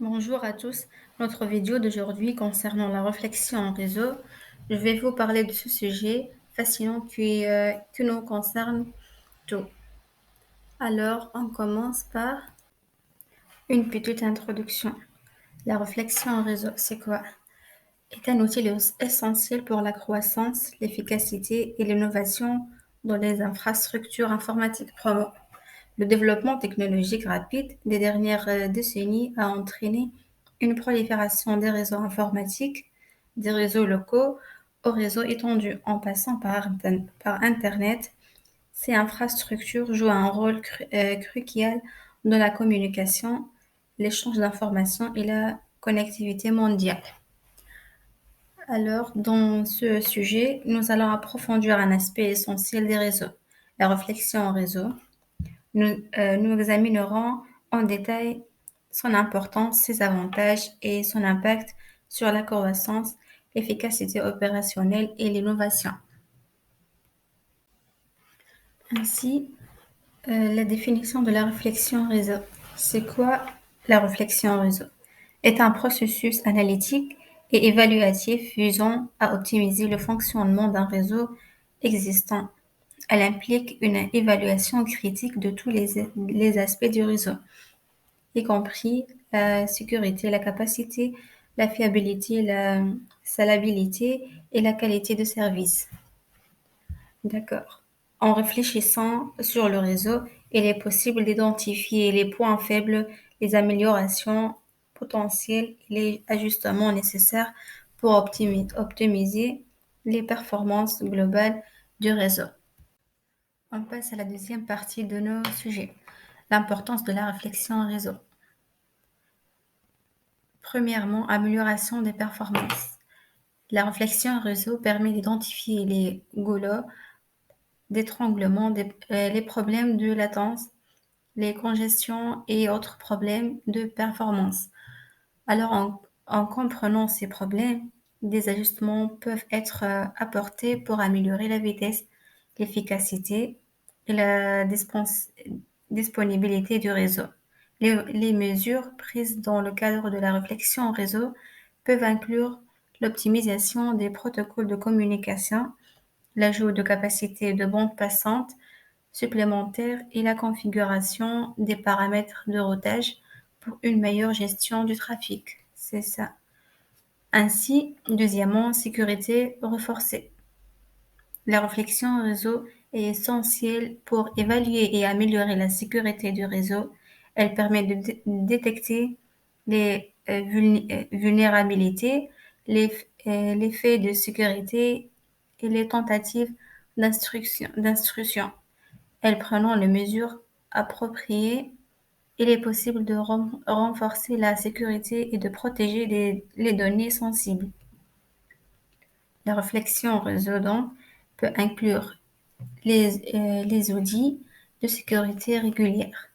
Bonjour à tous. Notre vidéo d'aujourd'hui concernant la réflexion en réseau, je vais vous parler de ce sujet fascinant qui nous concerne tous. Alors, on commence par une petite introduction. La réflexion en réseau, c'est quoi? Est un outil essentiel pour la croissance, l'efficacité et l'innovation dans les infrastructures informatiques. Le développement technologique rapide des dernières décennies a entraîné une prolifération des réseaux informatiques, des réseaux locaux aux réseaux étendus, en passant par Internet. Ces infrastructures jouent un rôle crucial dans la communication, l'échange d'informations et la connectivité mondiale. Alors, dans ce sujet, nous allons approfondir un aspect essentiel des réseaux, la réflexion en réseau. Nous examinerons en détail son importance, ses avantages et son impact sur la croissance, l'efficacité opérationnelle et l'innovation. Ainsi, la définition de la réflexion en réseau. C'est quoi la réflexion en réseau? Est un processus analytique et évaluatif visant à optimiser le fonctionnement d'un réseau existant. Elle implique une évaluation critique de tous les aspects du réseau, y compris la sécurité, la capacité, la fiabilité, la salabilité et la qualité de service. D'accord. En réfléchissant sur le réseau, il est possible d'identifier les points faibles, les améliorations potentielles et les ajustements nécessaires pour optimiser les performances globales du réseau. On passe à la deuxième partie de nos sujets, l'importance de la réflexion en réseau. Premièrement, amélioration des performances. La réflexion en réseau permet d'identifier les goulots d'étranglement, les problèmes de latence, les congestions et autres problèmes de performance. Alors, en comprenant ces problèmes, des ajustements peuvent être apportés pour améliorer la vitesse, l'efficacité et la disponibilité du réseau. Les mesures prises dans le cadre de la réflexion en réseau peuvent inclure l'optimisation des protocoles de communication, l'ajout de capacités de bande passante supplémentaires et la configuration des paramètres de routage pour une meilleure gestion du trafic. C'est ça. Ainsi, deuxièmement, sécurité renforcée. La réflexion réseau est essentielle pour évaluer et améliorer la sécurité du réseau. Elle permet de détecter les vulnérabilités, les faits de sécurité et les tentatives d'instruction. Elle prenant les mesures appropriées, il est possible de renforcer la sécurité et de protéger les données sensibles. La réflexion réseau peut inclure les audits de sécurité régulière,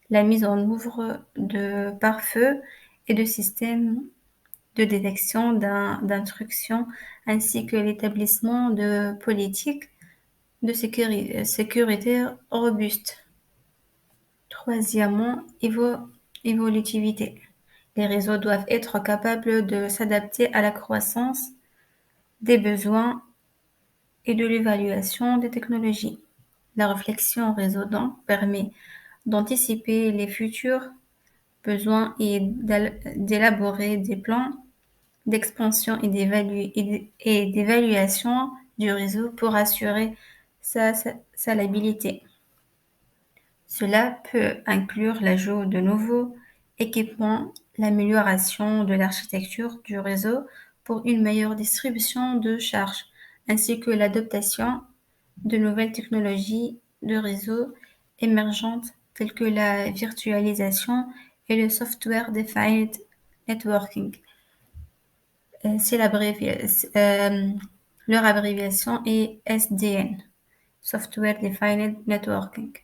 la mise en œuvre de pare-feu et de systèmes de détection d'intrusion, ainsi que l'établissement de politiques de sécurité robustes. Troisièmement, évolutivité. Les réseaux doivent être capables de s'adapter à la croissance des besoins et de l'évaluation des technologies. La réflexion en réseau permet d'anticiper les futurs besoins et d'élaborer des plans d'expansion et d'évaluation du réseau pour assurer sa salabilité. Cela peut inclure l'ajout de nouveaux équipements, l'amélioration de l'architecture du réseau pour une meilleure distribution de charges, ainsi que l'adaptation de nouvelles technologies de réseau émergentes telles que la virtualisation et le Software Defined Networking. Leur abréviation est SDN, Software Defined Networking.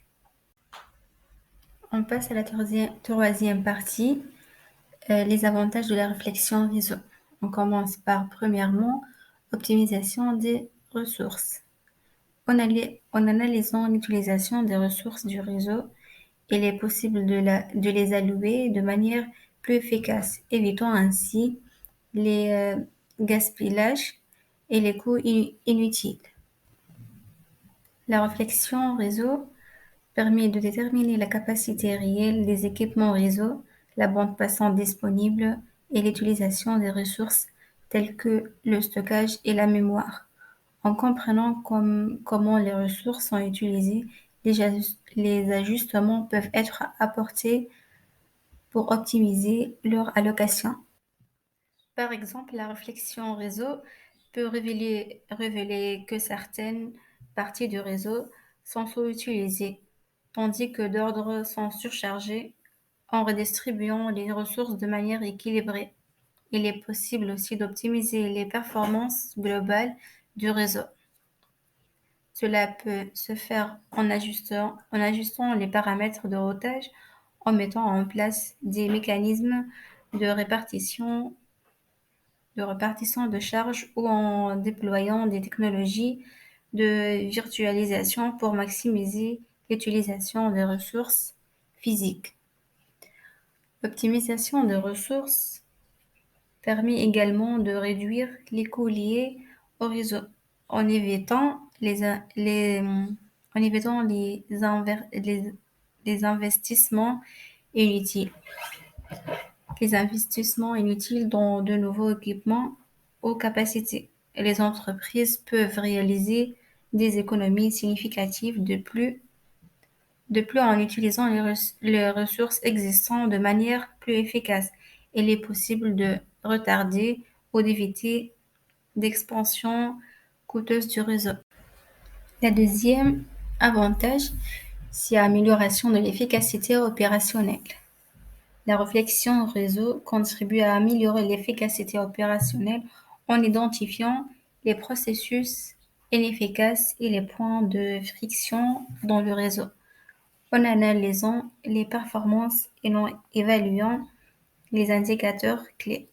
On passe à la troisième partie, les avantages de la réflexion réseau. On commence par, premièrement, optimisation des ressources. En analysant l'utilisation des ressources du réseau, il est possible de les allouer de manière plus efficace, évitant ainsi les gaspillages et les coûts inutiles. La réflexion réseau permet de déterminer la capacité réelle des équipements réseau, la bande passante disponible et l'utilisation des ressources telles que le stockage et la mémoire. En comprenant comment les ressources sont utilisées, les ajustements peuvent être apportés pour optimiser leur allocation. Par exemple, la réflexion réseau peut révéler que certaines parties du réseau sont sous-utilisées, tandis que d'autres sont surchargées en redistribuant les ressources de manière équilibrée. Il est possible aussi d'optimiser les performances globales du réseau. Cela peut se faire en ajustant les paramètres de routage, en mettant en place des mécanismes de répartition de charges ou en déployant des technologies de virtualisation pour maximiser l'utilisation des ressources physiques. L'optimisation des ressources permet également de réduire les coûts liés au réseau en évitant les investissements inutiles. Les investissements inutiles dans de nouveaux équipements aux capacités. Les entreprises peuvent réaliser des économies significatives de plus en utilisant les ressources existantes de manière plus efficace. Il est possible de retarder ou d'éviter d'expansion coûteuse du réseau. Le deuxième avantage, c'est l'amélioration de l'efficacité opérationnelle. La réflexion réseau contribue à améliorer l'efficacité opérationnelle en identifiant les processus inefficaces et les points de friction dans le réseau, en analysant les performances et en évaluant les indicateurs clés.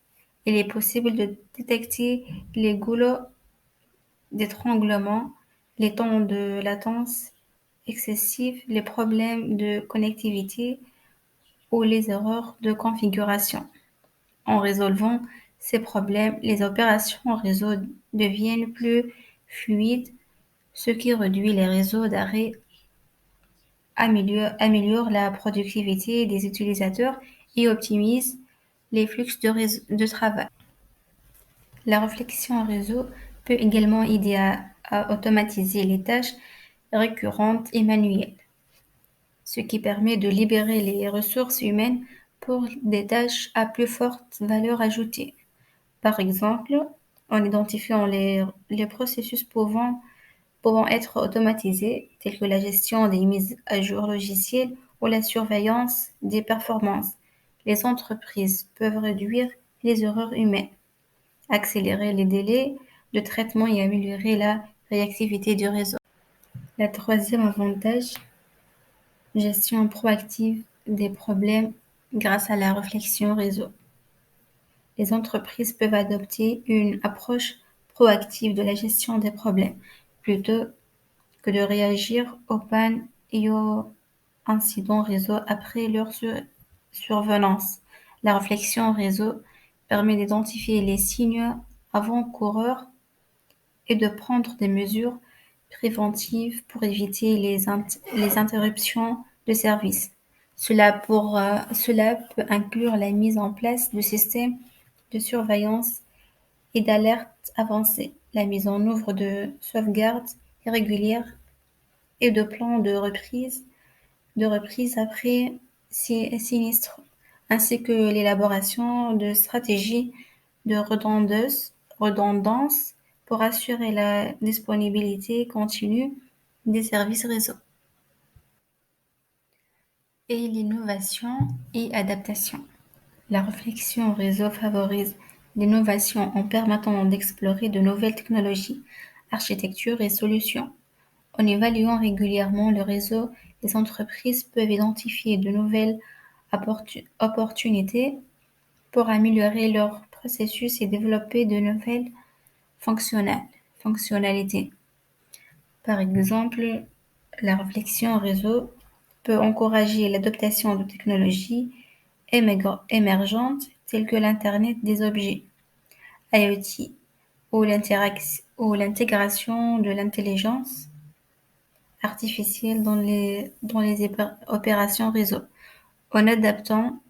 Il est possible de détecter les goulots d'étranglement, les temps de latence excessive, les problèmes de connectivité ou les erreurs de configuration. En résolvant ces problèmes, les opérations en réseau deviennent plus fluides, ce qui réduit les réseaux d'arrêt, améliore la productivité des utilisateurs et optimise les flux de travail. La réflexion en réseau peut également aider à automatiser les tâches récurrentes et manuelles, ce qui permet de libérer les ressources humaines pour des tâches à plus forte valeur ajoutée. Par exemple, en identifiant les processus pouvant être automatisés, tels que la gestion des mises à jour logicielles ou la surveillance des performances. Les entreprises peuvent réduire les erreurs humaines, accélérer les délais de traitement et améliorer la réactivité du réseau. Le troisième avantage, gestion proactive des problèmes grâce à la réflexion réseau. Les entreprises peuvent adopter une approche proactive de la gestion des problèmes, plutôt que de réagir aux pannes et aux incidents réseau après leur survenance. La réflexion réseau permet d'identifier les signes avant-coureurs et de prendre des mesures préventives pour éviter les interruptions de service. Cela peut inclure la mise en place de systèmes de surveillance et d'alerte avancée, la mise en œuvre de sauvegardes régulières et de plans de reprise après sinistre, ainsi que l'élaboration de stratégies de redondance pour assurer la disponibilité continue des services réseau. Et l'innovation et adaptation. La réflexion réseau favorise l'innovation en permettant d'explorer de nouvelles technologies, architectures et solutions. En évaluant régulièrement le réseau, les entreprises peuvent identifier de nouvelles opportunités pour améliorer leur processus et développer de nouvelles fonctionnalités. Par exemple, la réflexion réseau peut encourager l'adoption de technologies émergentes telles que l'Internet des objets, IoT, ou l'intégration de l'intelligence artificielle dans les opérations réseau, en adaptant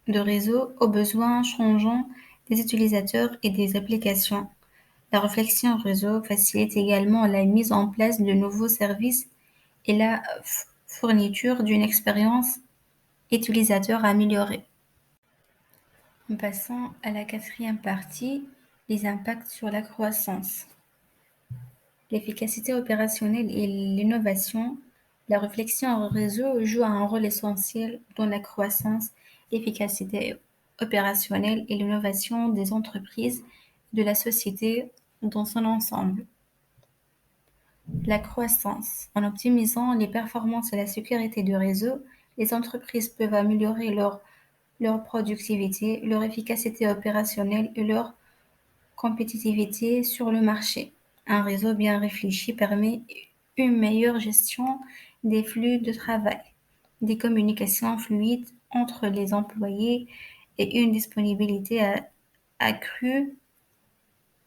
de réseau aux besoins changeants des utilisateurs et des applications. La réflexion réseau facilite également la mise en place de nouveaux services et la fourniture d'une expérience utilisateur améliorée. En passant à la quatrième partie, les impacts sur la croissance. L'efficacité opérationnelle et l'innovation. La réflexion en réseau joue un rôle essentiel dans la croissance, l'efficacité opérationnelle et l'innovation des entreprises et de la société dans son ensemble. La croissance. En optimisant les performances et la sécurité du réseau, les entreprises peuvent améliorer leur productivité, leur efficacité opérationnelle et leur compétitivité sur le marché. Un réseau bien réfléchi permet une meilleure gestion des flux de travail, des communications fluides entre les employés et une disponibilité accrue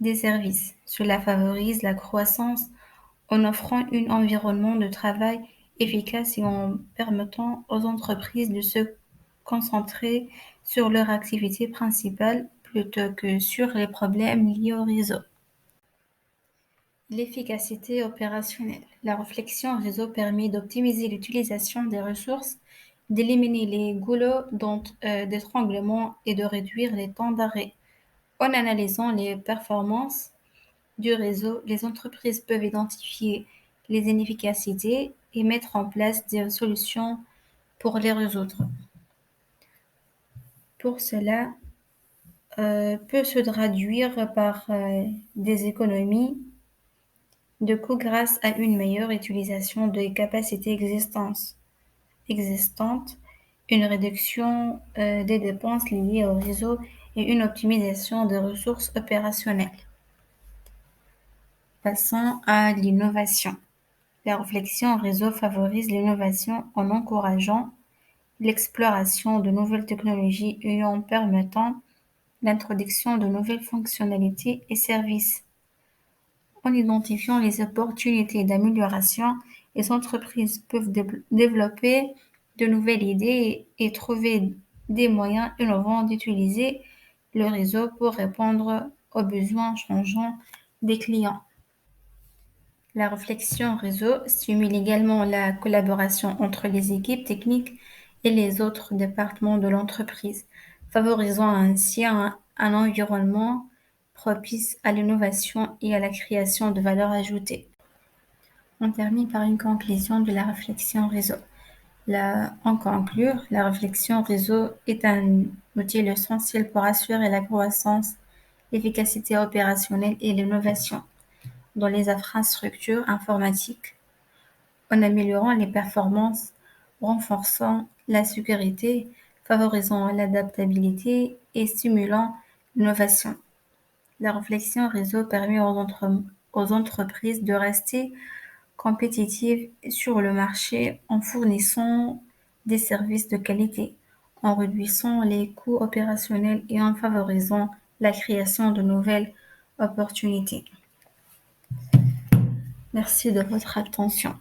des services. Cela favorise la croissance en offrant un environnement de travail efficace et en permettant aux entreprises de se concentrer sur leur activité principale plutôt que sur les problèmes liés au réseau. L'efficacité opérationnelle. La réflexion réseau permet d'optimiser l'utilisation des ressources, d'éliminer les goulots d'étranglement et de réduire les temps d'arrêt. En analysant les performances du réseau, les entreprises peuvent identifier les inefficacités et mettre en place des solutions pour les résoudre. Pour cela, peut se traduire par des économies de coûts grâce à une meilleure utilisation des capacités existantes, une réduction des dépenses liées au réseau et une optimisation des ressources opérationnelles. Passons à l'innovation. La réflexion en réseau favorise l'innovation en encourageant l'exploration de nouvelles technologies et en permettant l'introduction de nouvelles fonctionnalités et services. En identifiant les opportunités d'amélioration, les entreprises peuvent développer de nouvelles idées et trouver des moyens innovants d'utiliser le réseau pour répondre aux besoins changeants des clients. La réflexion réseau stimule également la collaboration entre les équipes techniques et les autres départements de l'entreprise, favorisant ainsi un environnement propice à l'innovation et à la création de valeur ajoutée. On termine par une conclusion de la réflexion réseau. En conclure, la réflexion réseau est un outil essentiel pour assurer la croissance, l'efficacité opérationnelle et l'innovation dans les infrastructures informatiques, en améliorant les performances, renforçant la sécurité, favorisant l'adaptabilité et stimulant l'innovation. La réflexion réseau permet aux entreprises de rester compétitives sur le marché en fournissant des services de qualité, en réduisant les coûts opérationnels et en favorisant la création de nouvelles opportunités. Merci de votre attention.